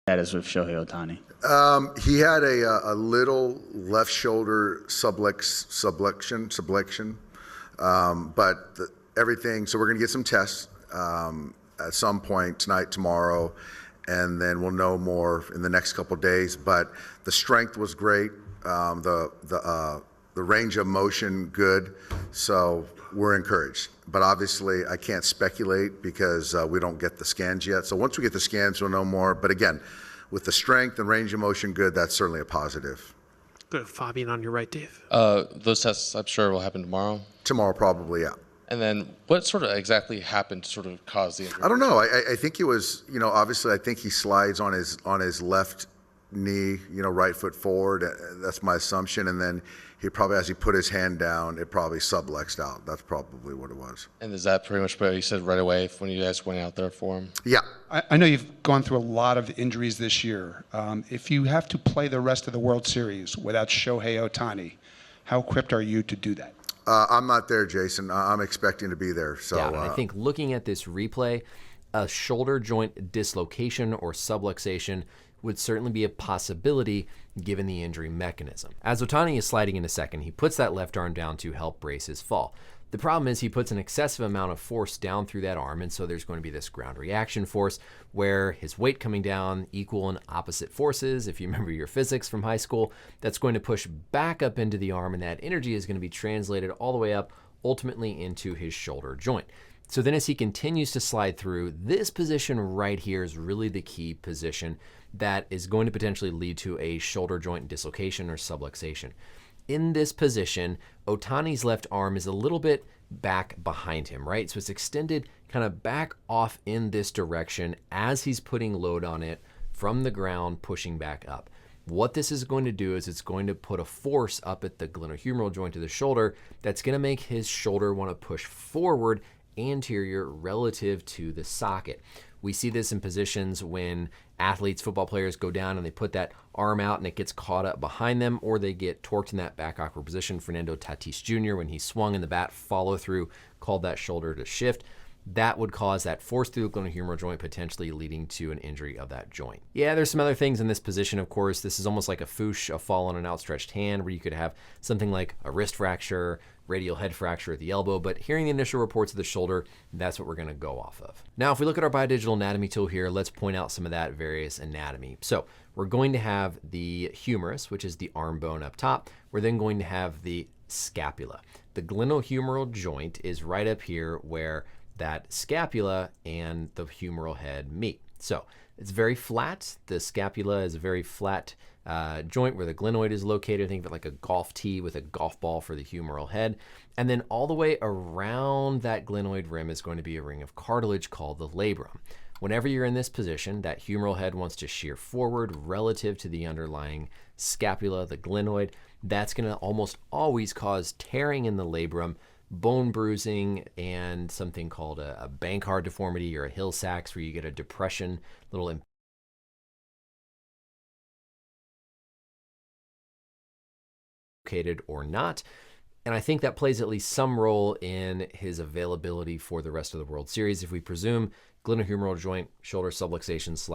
That is with Shohei Ohtani. He had a little left shoulder subluxation, but everything. So we're going to get some tests at some point tonight, tomorrow, and then we'll know more in the next couple of days. But the strength was great. The range of motion good. So we're encouraged. But obviously, I can't speculate because we don't get the scans yet. So once we get the scans, we'll know more. But again, with the strength and range of motion good, that's certainly a positive. Good. Fabian on your right, Dave. Those tests, I'm sure, will happen tomorrow. Tomorrow, probably, yeah. And then what sort of exactly happened to sort of cause the injury? I don't know. I think it was, obviously, I think he slides on his left knee, right foot forward. That's my assumption. And then he probably, as he put his hand down, it probably subluxed out. That's probably what it was. And is that pretty much what you said right away when you guys went out there for him? Yeah. I know you've gone through a lot of injuries this year. If you have to play the rest of the World Series without Shohei Ohtani, how equipped are you to do that? I'm not there, Jason. I'm expecting to be there. So yeah, I think looking at this replay, a shoulder joint dislocation or subluxation would certainly be a possibility given the injury mechanism. As Ohtani is sliding into second, he puts that left arm down to help brace his fall. The problem is he puts an excessive amount of force down through that arm, and so there's going to be this ground reaction force where his weight coming down, equal and opposite forces, if you remember your physics from high school, that's going to push back up into the arm, and that energy is going to be translated all the way up, ultimately into his shoulder joint. So then as he continues to slide through, this position right here is really the key position that is going to potentially lead to a shoulder joint dislocation or subluxation. In this position, Ohtani's left arm is a little bit back behind him, right? So it's extended kind of back off in this direction as he's putting load on it from the ground, pushing back up. What this is going to do is it's going to put a force up at the glenohumeral joint of the shoulder that's going to make his shoulder want to push forward anterior relative to the socket. We see this in positions when athletes, football players go down and they put that arm out and it gets caught up behind them, or they get torqued in that back awkward position. Fernando Tatis Jr., when he swung in the bat follow through, called that shoulder to shift. That would cause that force through the glenohumeral joint, potentially leading to an injury of that joint. Yeah, there's some other things in this position, of course. This is almost like a foosh, a fall on an outstretched hand, where you could have something like a wrist fracture, radial head fracture at the elbow, but hearing the initial reports of the shoulder, that's what we're going to go off of. Now, if we look at our biodigital anatomy tool here, let's point out some of that various anatomy. So we're going to have the humerus, which is the arm bone up top. We're then going to have the scapula. The glenohumeral joint is right up here where that scapula and the humeral head meet. So it's very flat. The scapula is a very flat joint where the glenoid is located. Think of it like a golf tee with a golf ball for the humeral head. And then all the way around that glenoid rim is going to be a ring of cartilage called the labrum. Whenever you're in this position, that humeral head wants to shear forward relative to the underlying scapula, the glenoid. That's going to almost always cause tearing in the labrum, bone bruising, and something called a Bankard deformity or a Hill-Sachs, where you get a depression, little located or not. And I think that plays at least some role in his availability for the rest of the World Series. If we presume glenohumeral joint shoulder subluxation /